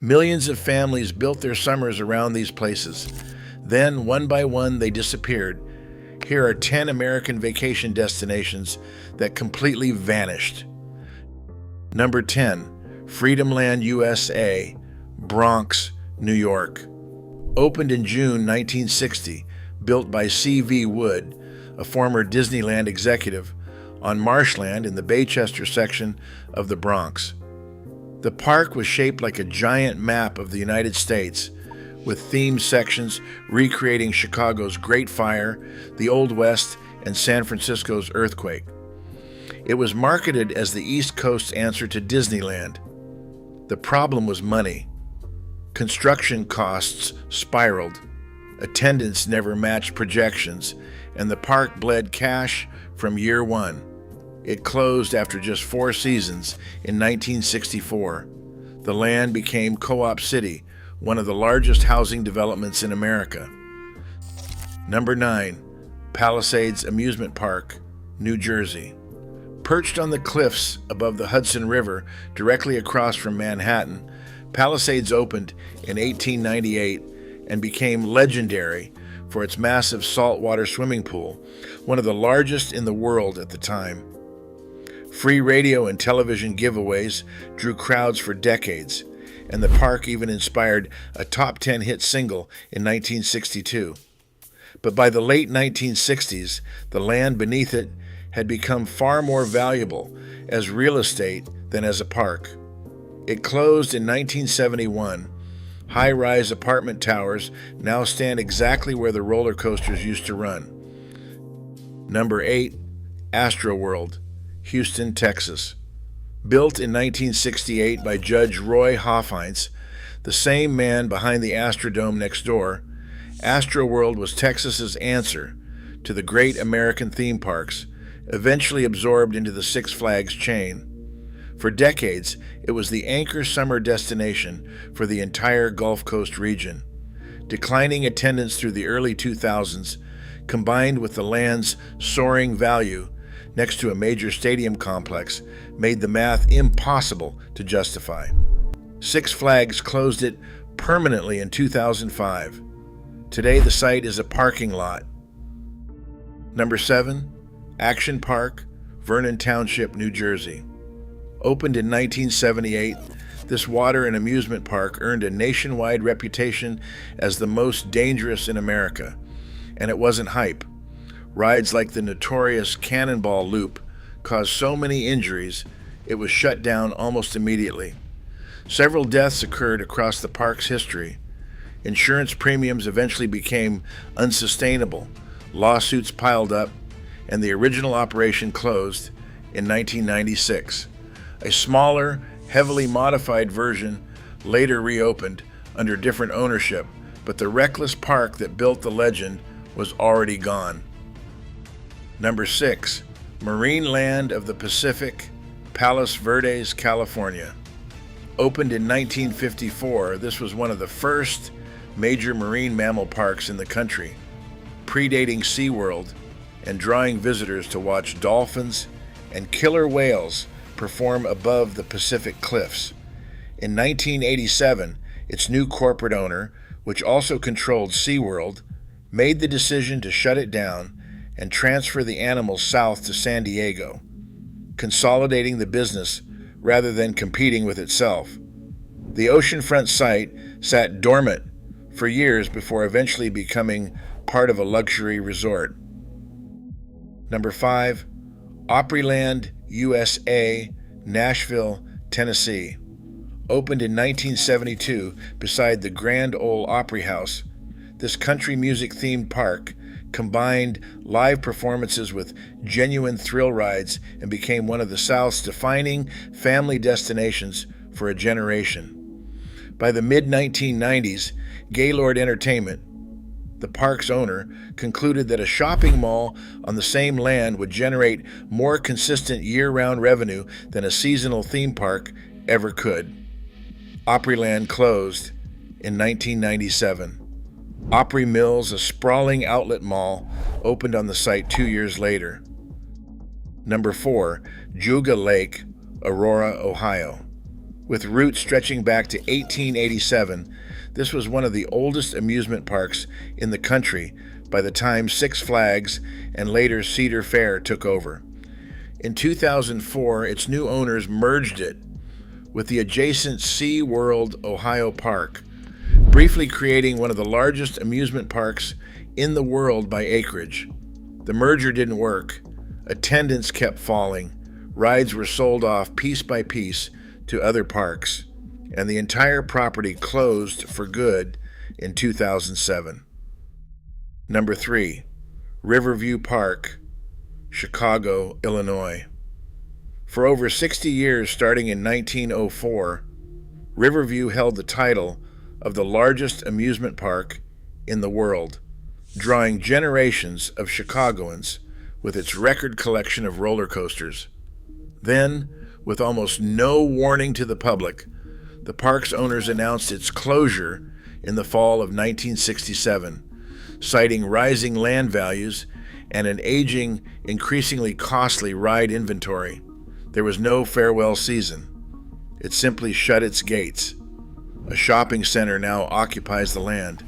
Millions of families built their summers around these places. Then, one by one, they disappeared. Here are 10 American vacation destinations that completely vanished. Number 10, Freedomland USA, Bronx, New York. Opened in June 1960, built by C.V. Wood, a former Disneyland executive, on marshland in the Baychester section of the Bronx. The park was shaped like a giant map of the United States, with themed sections recreating Chicago's Great Fire, the Old West, and San Francisco's earthquake. It was marketed as the East Coast's answer to Disneyland. The problem was money. Construction costs spiraled, attendance never matched projections, and the park bled cash from year one. It closed after just 4 seasons in 1964. The land became Co-op City, one of the largest housing developments in America. Number 9, Palisades Amusement Park, New Jersey. Perched on the cliffs above the Hudson River, directly across from Manhattan, Palisades opened in 1898 and became legendary for its massive saltwater swimming pool, one of the largest in the world at the time. Free radio and television giveaways drew crowds for decades, and the park even inspired a top 10 hit single in 1962. But by the late 1960s, the land beneath it had become far more valuable as real estate than as a park. It closed in 1971. High-rise apartment towers now stand exactly where the roller coasters used to run. Number 8, AstroWorld, Houston, Texas. Built in 1968 by Judge Roy Hoffheinz, the same man behind the Astrodome next door, AstroWorld was Texas's answer to the great American theme parks, eventually absorbed into the Six Flags chain. For decades, it was the anchor summer destination for the entire Gulf Coast region. Declining attendance through the early 2000s, combined with the land's soaring value next to a major stadium complex, made the math impossible to justify. Six Flags closed it permanently in 2005. Today, the site is a parking lot. Number 7, Action Park, Vernon Township, New Jersey. Opened in 1978, this water and amusement park earned a nationwide reputation as the most dangerous in America. And it wasn't hype. Rides like the notorious Cannonball Loop caused so many injuries, it was shut down almost immediately. Several deaths occurred across the park's history. Insurance premiums eventually became unsustainable. Lawsuits piled up, and the original operation closed in 1996. A smaller, heavily modified version later reopened under different ownership, but the reckless park that built the legend was already gone. Number 6, Marineland of the Pacific, Palos Verdes, California. Opened in 1954, this was one of the first major marine mammal parks in the country, predating SeaWorld and drawing visitors to watch dolphins and killer whales perform above the Pacific cliffs. In 1987, its new corporate owner, which also controlled SeaWorld, made the decision to shut it down and transfer the animals south to San Diego, consolidating the business rather than competing with itself. The oceanfront site sat dormant for years before eventually becoming part of a luxury resort. Number 5, Opryland USA, Nashville, Tennessee. Opened in 1972 beside the Grand Ole Opry House, this country music-themed park combined live performances with genuine thrill rides and became one of the South's defining family destinations for a generation. By the mid-1990s, Gaylord Entertainment, the park's owner, concluded that a shopping mall on the same land would generate more consistent year-round revenue than a seasonal theme park ever could. Opryland closed in 1997. Opry Mills, a sprawling outlet mall, opened on the site 2 years later. Number 4, Geauga Lake, Aurora, Ohio. With roots stretching back to 1887, this was one of the oldest amusement parks in the country by the time Six Flags and later Cedar Fair took over. In 2004, its new owners merged it with the adjacent SeaWorld Ohio Park, briefly creating one of the largest amusement parks in the world by acreage. The merger didn't work. Attendance kept falling. Rides were sold off piece by piece to other parks, and the entire property closed for good in 2007. Number 3, Riverview Park, Chicago, Illinois. For over 60 years, starting in 1904, Riverview held the title of the largest amusement park in the world, drawing generations of Chicagoans with its record collection of roller coasters. Then, with almost no warning to the public, the park's owners announced its closure in the fall of 1967, citing rising land values and an aging, increasingly costly ride inventory. There was no farewell season. It simply shut its gates. A shopping center now occupies the land.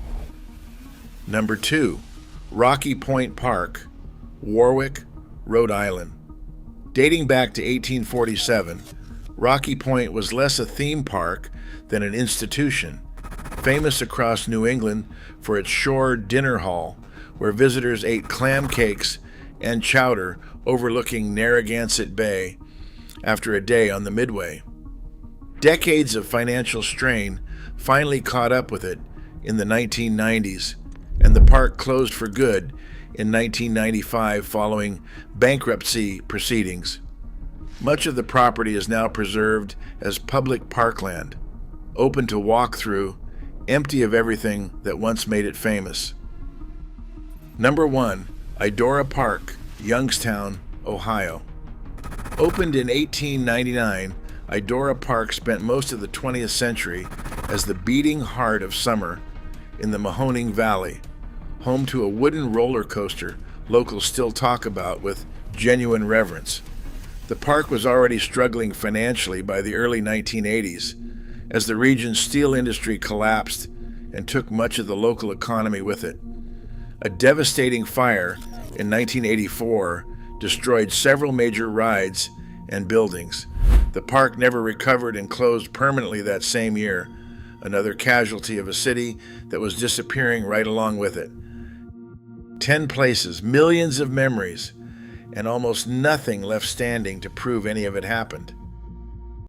Number 2, Rocky Point Park, Warwick, Rhode Island. Dating back to 1847, Rocky Point was less a theme park than an institution, famous across New England for its shore dinner hall, where visitors ate clam cakes and chowder overlooking Narragansett Bay after a day on the Midway. Decades of financial strain finally caught up with it in the 1990s, and the park closed for good in 1995 following bankruptcy proceedings. Much of the property is now preserved as public parkland, open to walk through, empty of everything that once made it famous. Number 1, Idora Park, Youngstown, Ohio. Opened in 1899, Idora Park spent most of the 20th century as the beating heart of summer in the Mahoning Valley, home to a wooden roller coaster locals still talk about with genuine reverence. The park was already struggling financially by the early 1980s as the region's steel industry collapsed and took much of the local economy with it. A devastating fire in 1984 destroyed several major rides and buildings. The park never recovered and closed permanently that same year, another casualty of a city that was disappearing right along with it. 10 places, millions of memories, and almost nothing left standing to prove any of it happened.